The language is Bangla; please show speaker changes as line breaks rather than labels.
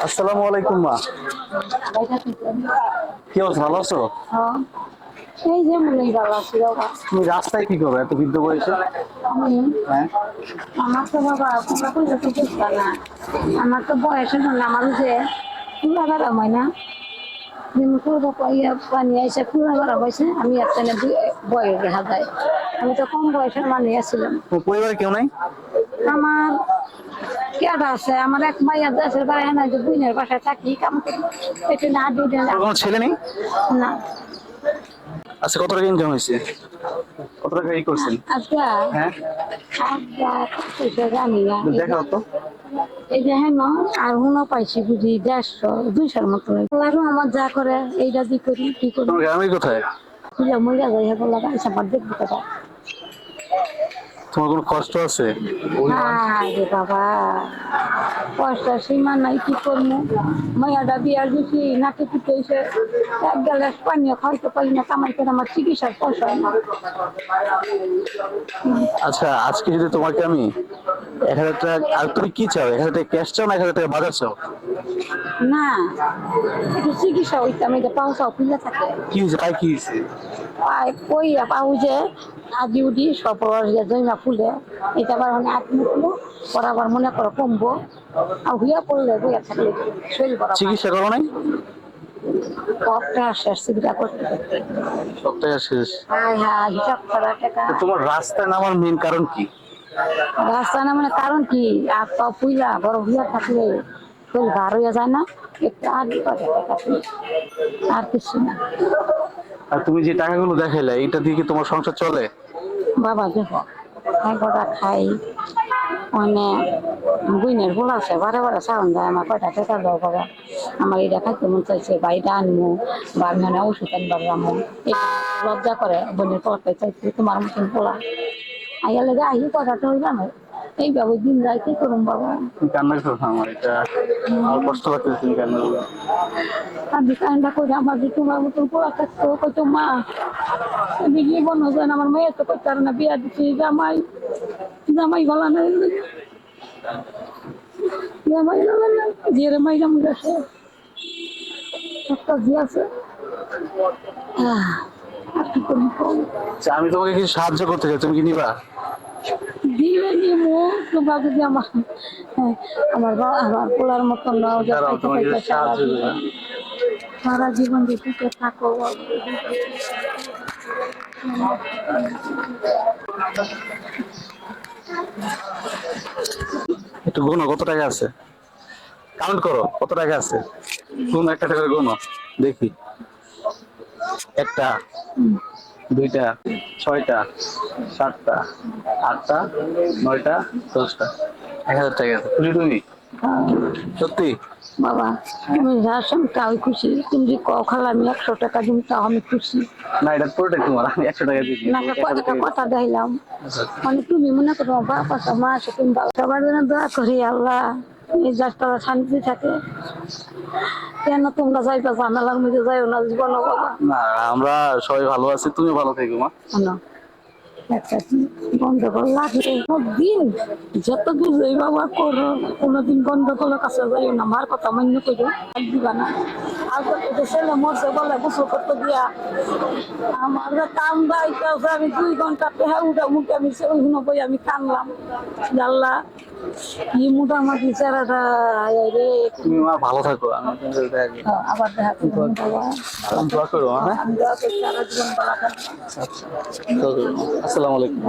আসসালামু আলাইকুম মা। কি অবস্থা, ভালো আছো?
এই যে মনে ভালো আছি বাবা।
তুমি রাস্তায় কি করো এত বৃদ্ধ বয়সে?
আমি
হ্যাঁ,
আমার তো বাবা তোমরা কইলে তো বুঝবা না। আমার তো বয়সের জন্য আমার যে কুড়া বেড়া হয় না, যেমন করবো ইয়া পানি এসে কুড়া বেড়া হয়েছে, আমি একটা বয়স দেখা যায়। আমি তো কম বয়সের মানে ছিলাম।
তোমার পরিবারে কেউ নাই?
আমার কেডা আছে, আমার এক মাইয়া দেশের বাইরে না, যে বুইনের বাসায় থাকি কাম করি, এটা না দিয়ে
তোমার কোনো ছেলে নেই?
না।
আচ্ছা, কত টাকা ইনকাম হয়েছে? কত টাকা ই করছেন?
আচ্ছা
হ্যাঁ,
আচ্ছা জানি না।
দেখাও তো।
এই যে হ্যাঁ আর হুনো পাইছি বুঝি 150-200 মতো। আরো আমার যা করে এইটা দি করি কি করি,
তোমার গ্রামের কোথায়?
মজা যাই হ্যাঁ বলা গাইছে আমার দেখবো কথা।
তোমার কোনো কষ্ট আছে?
রে বাবা, কষ্ট সীমা নাই, কি করবো। মাইয়াটা বিয়ার দিছি নাকি পিঠে এসে এক গ্লাস পানিও খাইতে পারি না, কামাই করে আমার চিকিৎসার পয়সা হয় না।
আচ্ছা, আজকে যদি তোমাকে আমি 1,000 টাকা, আর তুমি কি চাও? 1,000 টাকা ক্যাশ চাও না 1,000 টাকা বাজার চাও?
না, একটু চিকিৎসা হইতাম, এটা পাউসাও খুলে থাকে।
কি হয়েছে, পাই কি হয়েছে?
পাই কই পাউ যে আদি উদি সব জৈমা ফুলে, এটা আবার মানে আত্ম ফুলো পর আবার মনে করো কমবো, আর হুইয়া পড়লে হুইয়া থাকলে শরীর বড়
চিকিৎসা করো নাই?
কপটা শেষ সুবিধা করতে করতে
সপ্তাহে শেষ।
হ্যাঁ হ্যাঁ হিসাব করা টাকা।
তো তোমার রাস্তায় নামার মেন কারণ কি?
রাস্তা না মানে কারণ কি, আর পা পুইলা বড় হুইয়া থাকলে শরীর ভার হইয়া যায় না, একটু আগে করে টাকা তুলি, আর কিছু না।
আর তুমি যে টাকাগুলো দেখাইলে, এইটা দিয়ে কি তোমার সংসার চলে?
বাবা দেখো কটা খাই, মানে বুইনের ভুল আছে, বারে বারে সাউন্ড দেয় আমার কয়টা টাকা দাও বাবা, আমার এটা খাইতে মন চাইছে বা এটা আনবো, বা আমি মানে ওষুধ আনবার যাবো, লজ্জা করে বোনের পড়তে চাইছি তোমার মতন পোলা আইয়া লেগে আহি কথাটা হইল না, এইভাবে দিন যায় কি করুন বাবা।
তুমি কান্না করো না, আমার এটা আমার কষ্ট লাগতেছে তুমি কান্না করো।
আমি কান্না করে আমার যে তোমার মতন পোলা থাকতো, কইতো মা আমি জীবন হবেন, আমার মেয়ে তো করতে পারে না, বিয়া দিচ্ছি জামাই, জামাই গলা নাই, জামাই গলা নাই, জিয়ের মাই জামাই আছে একটা জি আছে। আর কি করবো কম,
আচ্ছা, আমি তোমাকে কিছু সাহায্য করতে চাই, তুমি কি নিবা?
দিলে নিমো তোমরা যদি আমার, হ্যাঁ, আমার আমার পোলার মতন নাও যে
দাঁড়াও,
খাইতে
তোমাকে
খাইতে
কিছু সাহায্য করি।
সারা জীবন যে সুখে থাকো।
একটু গোনো কত টাকা আছে, কাউন্ট করো কত টাকা আছে, গোনো একটা টাকা গোনো দেখি। একটা, দুইটা, ছয়টা, সাতটা, আটটা, নয়টা, 10টা। 1,000 টাকা আছে, খুশি তুমি? সত্যি?
বাবা তুমি যা তাও খুশি, তুমি যে কও খালা আমি 100 টাকা দিন তাও আমি খুশি।
না, এটা পুরোটাই তোমার, আমি 100 টাকা দিচ্ছি।
না কথা কথা দিলাম, মানে তুমি মনে করো বাপ আছে মা আছে, তুমি সবার জন্য দোয়া করি আল্লাহ এই যাত্রা শান্তি থাকে, কেন তোমরা যাইবা ঝামেলার মধ্যে যাইও না জীবন বাবা।
না, আমরা সবাই ভালো আছি, তুমি ভালো থেকো মা।
শোনো, একটা গন্ডগোল লাগলে দিন যতদূর যাই বাবা করো, কোনোদিন গন্ডগোলের কাছে যাইও না, আমার কথা মান্য করো, আর দিবা না। আর ছেলে মরছে বলে গোসল করতে দিয়া আমার কাম দায়িত্ব, আমি 2 ঘন্টা পেহা উঠা মুখে আমি ওইখানে বই আমি কানলাম, জানলা কি মোটামুটি চেহারাটা রে।
তুমি মা ভালো থাকো, আমি তোমাদের দেখা
আবার দেখা করবো বাবা,
দোয়া করো। হ্যাঁ,
আমি দোয়া করছি সারা জীবন ভালো থাকবো।
আচ্ছা, দোয়া করো। আসসালামু আলাইকুম।